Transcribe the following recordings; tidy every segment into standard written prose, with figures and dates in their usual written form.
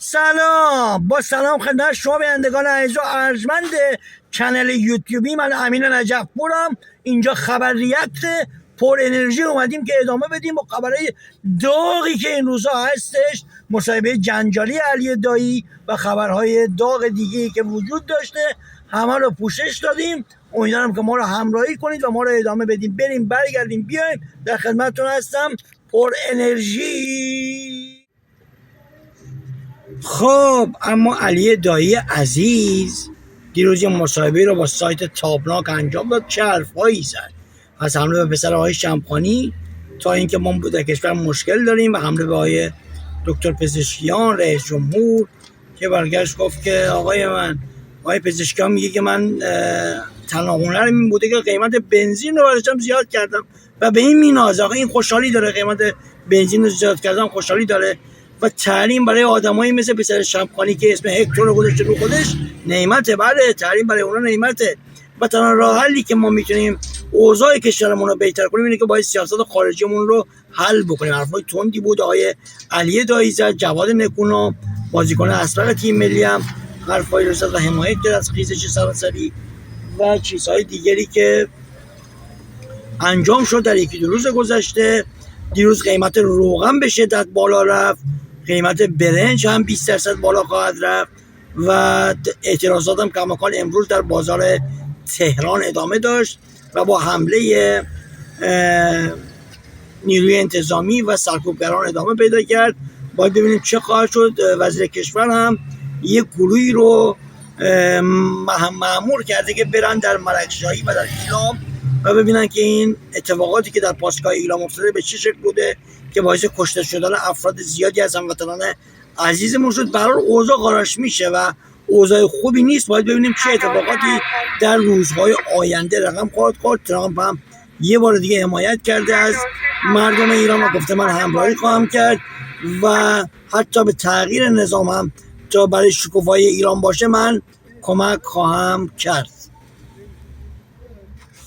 سلام، با سلام خدمت شما بینندگان عزیز و ارجمند کانال یوتیوبی. من امین نجف پورم. اینجا خبر ریاکت پر انرژی اومدیم که ادامه بدیم با خبرهای داغی که این روزا هستش، مصاحبه جنجالی علی دایی و خبرهای داغ دیگه‌ای که وجود داشته، همه رو پوشش دادیم. امیدوارم که ما رو همراهی کنید و ما رو ادامه بدیم. بریم برگردیم بیایم، در خدمتتون هستم پر انرژی. خب اما علی دایی عزیز دیروز یه مصاحبه رو با سایت تابناک انجام داد. چه حرفایی زد از حمله به پسر آقای شمخانی تا اینکه ما در کشور مشکل داریم و حمله به آقای دکتر پزشکیان رئیس جمهور که برگشت گفت که آقای پزشکیان میگه که من تنها هنرم این بوده که قیمت بنزین رو براشم زیاد کردم و به این مینازه. آقا این خوشحالی داره، قیمت بنزین رو زیاد کردم خوشحالی داره و تعلیم برای آدمایی مثل پسر شمخانی که اسم هکتور رو گذاشته رو خودش نعمته. بله، تعلیم برای اونا نعمته و تنها راه حلی که ما میتونیم اوضاع کشورمون رو بهتر کنیم اینه که باید سیاست خارجیمون رو حل بکنیم. حرفای تندی بود آقای علی دایی زد. جواد نکونا بازیکن اسبق تیم ملی هم حرفایی رو زد و حمایت کرد از خیزش سراسری و چیزهای دیگری که انجام شد در یکی دو روز گذشته. دیروز قیمت روغن به شدت بالا رفت، قیمت برنج هم 20% بالا خواهد رفت و اعتراضات هم کماکان امروز در بازار تهران ادامه داشت و با حمله نیروی انتظامی و سرکوبگران ادامه پیدا کرد. باید ببینیم چه خواهد شد. وزیر کشور هم یک گروهی رو مأمور کرده که برن در ملکشاهی و در ایلام و ببینن که این اتفاقاتی که در پاسگاه ایلام افتاده به چه شکل بوده که باعث کشته شدن افراد زیادی از هموطنان عزیزمون شد. برای اوضاع قارش میشه و اوضاع خوبی نیست. باید ببینیم چه اتفاقاتی در روزهای آینده رقم خواهد خورد. ترامپ هم یه بار دیگه حمایت کرده از مردم ایران و گفته من همراهی خواهم کرد و حتی به تغییر نظام هم تا برای شکوفایی ایران باشه من کمک خواهم کرد.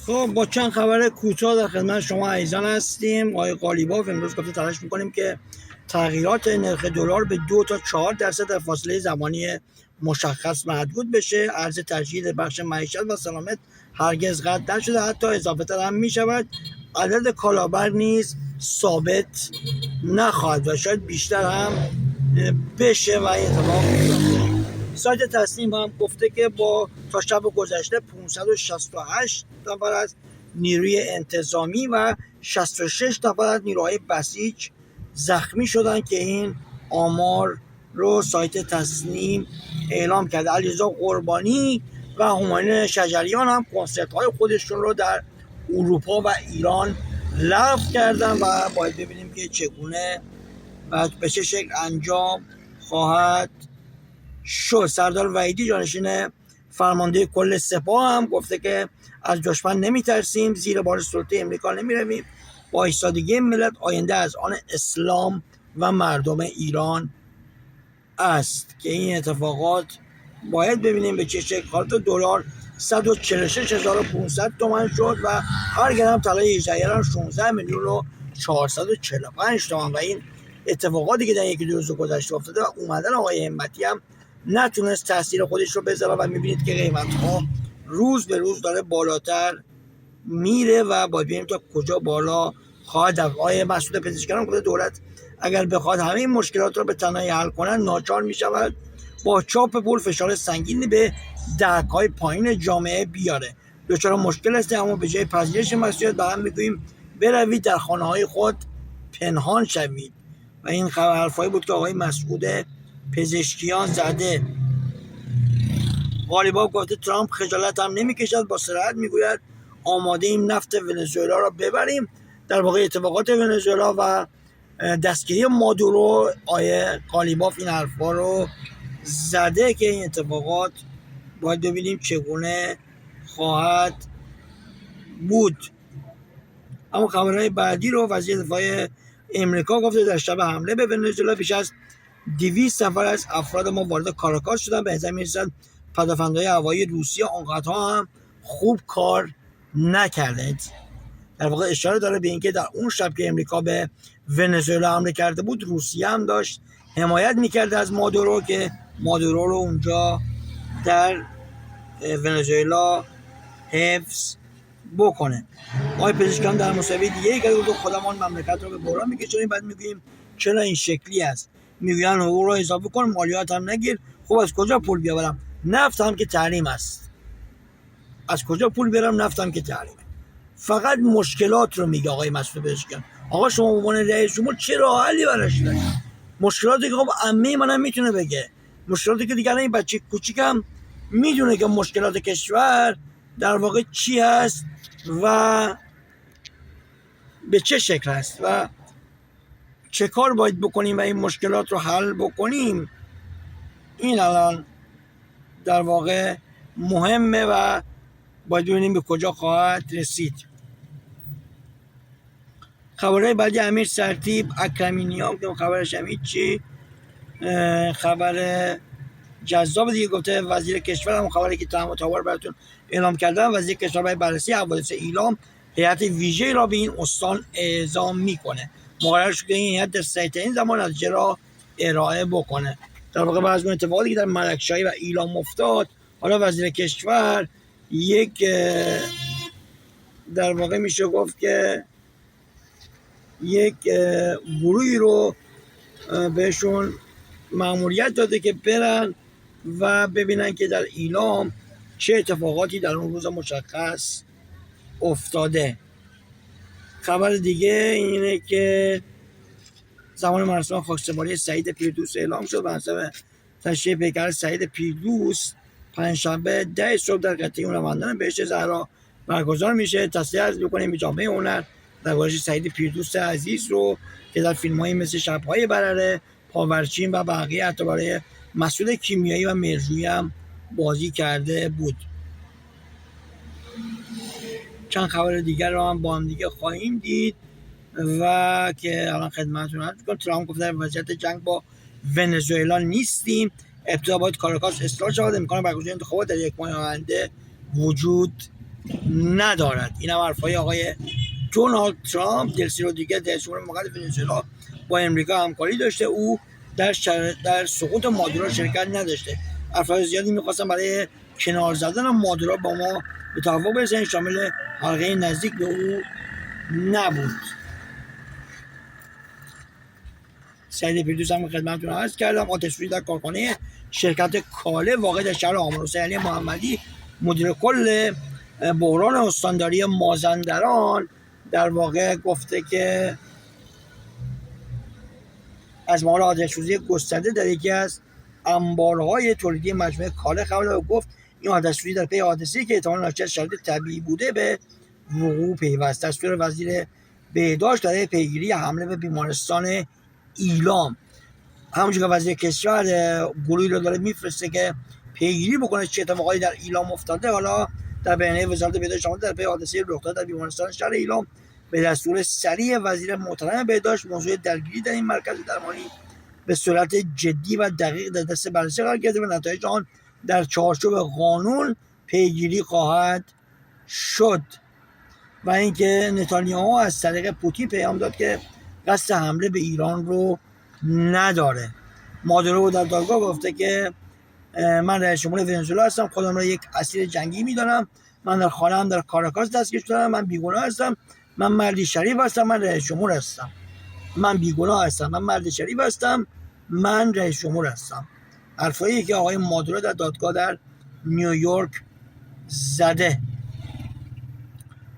خب با چند خبر کوتاه در خدمت شما عزیزان هستیم. آقای قالیباف امروز گفته تلاش میکنیم که تغییرات نرخ دلار به 2 تا 4% در فاصله زمانی مشخص محدود بشه. ارز تجدید بخش معیشت و سلامت هرگز قطع نشده، حتی اضافه تر هم میشود. عدد کالابر نیز ثابت نخواهد و شاید بیشتر هم بشه و اتفاق میفته. سایت تصنیم هم گفته که با تا شب گذشته 568 نفر از نیروی انتظامی و 66 نفر از نیروهای بسیج زخمی شدن که این آمار رو سایت تصنیم اعلام کرده. علیرضا قربانی و همایون شجریان هم کنسرت های خودشون رو در اروپا و ایران لغو کردن و باید ببینیم که چگونه و به چه شکل انجام خواهد شد. سردار وحیدی جانشین فرمانده کل سپاه هم گفته که از دشمن نمیترسیم، زیر بار سلطه امریکا نمیرویم، با ایستادگی ملت آینده از آن اسلام و مردم ایران است. که این اتفاقات باید ببینیم به چه شکل. حالت دلار 146,500 تومان شد و هر گرم طلای 18 گرم 16 میلیون و 445 تومان و این اتفاقاتی که در یکی دو روز گذشته افتاده و اومدن آقای همتی هم نتونست تاثیر خودش رو بذاره و میبینید که قیمت ها روز به روز داره بالاتر میره و باید ببینیم تا کجا بالا خواهد رفت. آقای مسعود پزشکیان گفته دولت اگر بخواد همه این مشکلات رو به تنهایی حل کنن ناچار میشود با چاپ پول فشار سنگینی به دهک‌های پایین جامعه بیاره. دچار مشکل است اما به جای پذیرش مسئولیت به هم میگوییم بروید در خانه‌های خود پنهان شوید و این حرفایی بود که آقای مسعود پزشکیان زده. قالیباف گفته ترامپ خجالت هم نمیکشد، با صراحت میگوید آماده ایم نفت ونزوئلا را ببریم. در واقع اتفاقات ونزوئلا و دستگیری مادورو آقای قالیباف این حرفا رو زده که این اتفاقات باید ببینیم چگونه خواهد بود. اما خبرهای بعدی رو وزیر دفاع امریکا گفته در شب حمله به ونزوئلا بیش از 200 نفر از افراد ما وارد کاراکاس شدن. به نظر میرسد پدافندهای هوایی روسیه آنقدرها هم خوب کار نکرده. در واقع اشاره داره به اینکه در اون شب که امریکا به ونزوئلا حمله کرده بود روسیه هم داشت حمایت میکرد از مادورو که مادورو رو اونجا در ونزوئلا حفظ بکنه. آقای پزشکان در مصاحبه دیگه که گفت خودمان مملکت رو به بحران میکشونیم، بعد میگیم چرا این شکلی است؟ میگن حقوق رو اضافه کن، مالیات هم نگیر. خب از کجا پول بیاورم؟ نفت هم که تحریم است. از کجا پول بیارم؟ نفت هم که تحریمه. فقط مشکلات رو میگه آقای مسعود پزشکیان. آقا شما به عنوان رئیس جمهور چه راه حلی براش دارید؟ مشکلاتی که خب عمه منم میتونه بگه، مشکلاتی که دیگه این بچه کوچیکم میدونه که مشکلات کشور در واقع چی هست و به چه شکل هست و چه کار باید بکنیم و این مشکلات رو حل بکنیم. این الان در واقع مهمه و باید ببینیم به کجا خواهد رسید. خبرهای بعدی امیر سرتیپ اکرمینیان که خبرش هم هیچی، خبر جذاب دیگه گفته وزیر کشور، هم خبری که تهم و تاوار براتون اعلام کردن، وزیر کشور برای بررسی حوادث ایلام هیئت ویژه‌ای را به این استان اعزام میکنه. مقرر شد که این هیئت در سریع‌ترین زمان نتیجه را ارائه بکنه. در واقع بعض از اتفاقاتی که در ملکشاهی و ایلام افتاد، حالا وزیر کشور یک در واقع میشه گفت که یک گروهی رو بهشون مأموریت داده که برن و ببینن که در ایلام چه اتفاقاتی در اون روز مشخص افتاده. خبر دیگه اینه که زمان مراسم خاکسپاری سعید پیردوست اعلام شد. مناسب تشییع پیکر سعید پیردوست پنجشنبه 10 صبح در قطعه رواندن بهشت زهرا برگزار میشه. تصدیح عرض می‌کنیم به جامعه هنر درباره سعید پیردوست عزیز رو که در فیلم‌هایی مثل شب‌های برره، پاورچین و بقیه، حتی برای مسعود کیمیایی و مرجویی هم بازی کرده بود. چند خبر دیگر رو هم با هم دیگه خواهیم دید و که الان خدمتتون عرض می‌کنم. ترامپ گفته در وضعیت جنگ با ونزوئلا نیستیم، ابتدا باید کاراکاس اصلاح شود، امکان برگزاری انتخابات در یک ماه آینده وجود ندارد. این هم حرفای آقای دونالد ترامپ. دلسی رودریگز رئیس جمهور موقت ونزوئلا با امریکا همکاری داشته، او در سقوط مادورو شرکت نداشته. افراد زیادی می‌خواستن برای کنار زدن مادورو با ما به توافق برسن، شامل حلقه نزدیک به او نبود. سعید پیردوست هم خدمتتون عرض کردم. آتش‌سوزی در کارخانه شرکت کاله واقع در شهر آمل. حسین علی محمدی مدیر کل بحران استانداری مازندران در واقع گفته که از مورد آتش‌سوزی گسترده در یکی از انبارهای تولیدی مجموعه کاله خبر داد. گفت این آتش‌سوزی در پی حادثه‌ای که احتمالاً ناشی از شرایط طبیعی بوده به وقوع پیوست. دستور وزیر بهداشت برای پیگیری حمله به بیمارستان ایلام. همونجور که وزیر کشور گروهی رو داره میفرسته که پیگیری بکنه چه اتفاقایی در ایلام افتاده، حالا در بیانیه وزارت بهداشت آمده در پی حادثه رخ داده در بیمارستان شهر ایلام به دستور سریع وزیر محترم بهداشت موضوع درگیری در این مرکز درمانی به صورت جدی و دقیق در دست بررسی قرار گرفته و نتایج آن در چارچوب قانون پیگیری خواهد شد. و اینکه نتانیاهو از طریق پوتین پیام داد که قصد حمله به ایران رو نداره. مادورو در دادگاه گفته که من رئیس جمهور ونزوئلا هستم، خودم را یک اسیر جنگی میدانم، من در خانه‌ام در کاراکاس دستگیر شدم، من بیگناه هستم، من مردی شریف هستم، من رئیس جمهور هستم، من بیگناه هستم، من مرد شریف هستم، من رئیس جمهور هستم. حرفایی که آقای مادورو در دادگاه در نیویورک زده.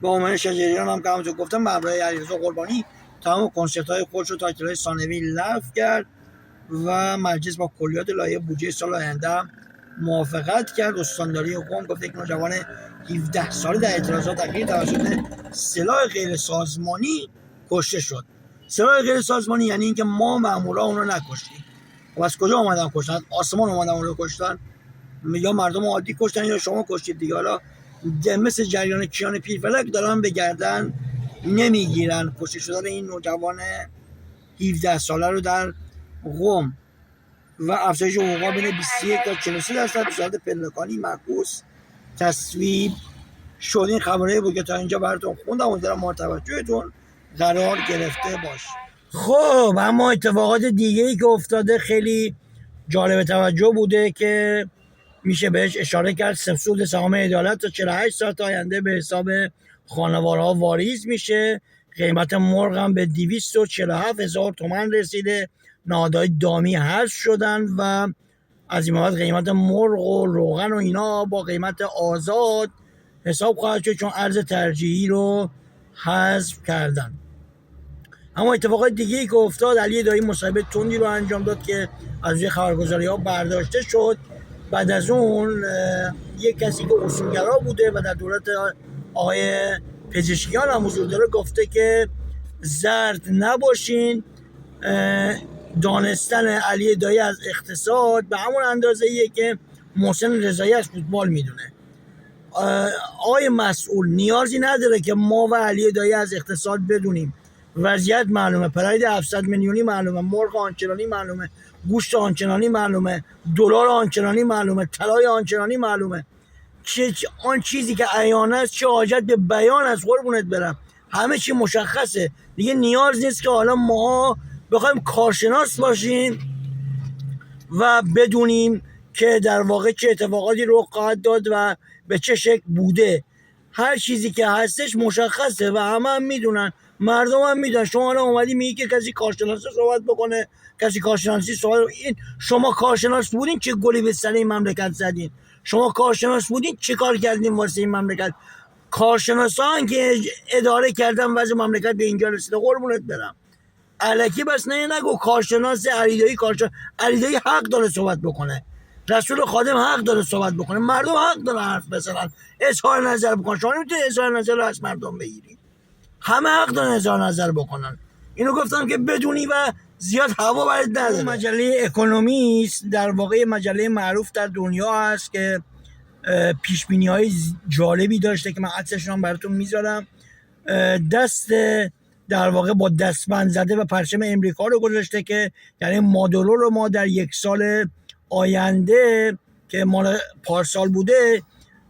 با عنوان شجریان هم که همونطور گفتم مبرای علیرضا قربانی تمام کنسرت‌های خودش رو تا اطلاع ثانوی لغو کرد و مجلس با کلیات لایحه بودجه سال آینده موافقت کرد. استانداری قم گفته که نوجوان 17 ساله در اعتراضات اخیر توسط سلاح غیر سازمانی کشته شد. سلاح غیر سازمانی یعنی اینکه ما مامورا اون رو نکشتیم. و از کجا اومدن کشتن؟ از آسمان اومدن اون رو کشتن، یا مردم عادی کشتن یا شما کشتید دیگه. حالا مثل جریان کیان پیرفلک دارن به گردن نمیگیرن. کشته شدن این نوجوان 17 ساله رو در قم و افزایش حقوق بین 21 تا 43% به صورت پلکانی معکوس تصویب شد. این خبرایی بود که تا اینجا براتون خوندم. امیدوارم مورد توجهتون قرار گرفته باشه. خب اما اتفاقات دیگه ای که افتاده خیلی جالب توجه بوده که میشه بهش اشاره کرد. سود سهام عدالت تا 48 ساعت آینده به حساب خانوارها واریز میشه. قیمت مرغ هم به 247,000 تومان رسیده. نهادهای دامی حذف شدن و از این بعد قیمت مرغ و روغن و اینا با قیمت آزاد حساب خواهد شد چون ارز ترجیحی رو حذف کردن. اما اتفاقات دیگه ای که افتاد، علی دایی مصاحبه تندی رو انجام داد که از روی خبرگزاری ها برداشته شد. بعد از اون یک کسی که اصولگرا بوده و در دولت آقای پزشکیان هم حضور داره گفته که زرد نباشین. دانستن علی دایی از اقتصاد به همون اندازه ایه که محسن رضایی از فوتبال میدونه. آقای مسئول نیازی نداره که ما و علی دایی از اقتصاد بدونیم. وضعیت معلومه، پراید 700 میلیونی معلومه، مرغ آنچنانی معلومه، گوشت آنچنانی معلومه، دلار آنچنانی معلومه، طلای آنچنانی معلومه. آن چیزی که عیان است چه حاجت به بیان از قربونت برم. همه چی مشخصه دیگه. نیاز نیست که حالا ما بخوایم کارشناس باشیم و بدونیم که در واقع چه اتفاقاتی رخ خواهد داد و به چه شکل بوده. هر چیزی که هستش مشخصه و همه هم میدونن، مردم هم میدونن. شما حالا اومدی میگی که کسی کارشناسی صحبت بکنه، کسی کارشناسی صحبت. این شما کارشناس بودین چه گلی به سر این مملکت زدین؟ شما کارشناس بودین چه کار کردین واسه این مملکت؟ کارشناسان که اداره کردن وضع مملکت به اینجا رسیده، قربونت برم. الکی بس نگو کارشناس علیدایی. علیدایی حق داره صحبت بکنه، رسول خادم حق داره صحبت بکنه، مردم حق داره حرف بزنن، اظهار نظر بکنن. شما نمیتونی اظهار نظر رو از مردم بگیری. همه حق دارن اظهار نظر بکنن. اینو گفتم که بدونی و زیاد هوا برات نداره. مجله اکونومیست در واقع مجله معروف در دنیا هست که پیشبینی های جالبی داشته که من عکسش رو براتون میذارم. دست در واقع با دستبند زده و پرچم امریکا رو گذاشته که یعنی مادورو رو ما در یک سال آینده که مال پارسال بوده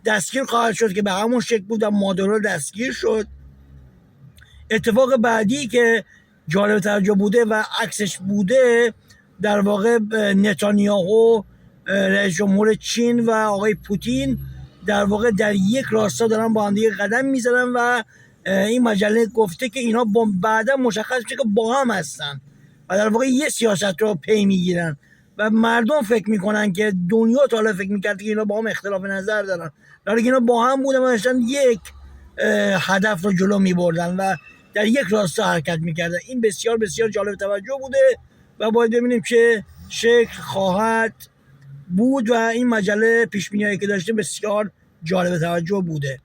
دستگیر خواهد شد که به همون شکل بود و مادورو دستگیر شد. اتفاق بعدی که جالب توجه بوده و عکسش بوده در واقع نتانیاهو رئیس جمهور چین و آقای پوتین در واقع در یک راستا دارن با هم دیگه قدم میزنن و این مجله گفته که اینا بعدا مشخص میشه که با هم هستن و در واقع یه سیاست رو پی میگیرن و مردم فکر میکنن که دنیا تا حالا فکر میکرد که اینا با هم اختلاف نظر دارن، در حالی که اینا با هم بودن و داشتن یک هدف رو جلو میبردن و در یک راستا حرکت میکردن. این بسیار بسیار جالب توجه بوده و باید ببینیم چه شکل خواهد بود و این مجله پیشبینی‌هایی که داشته بسیار جالب توجه بوده.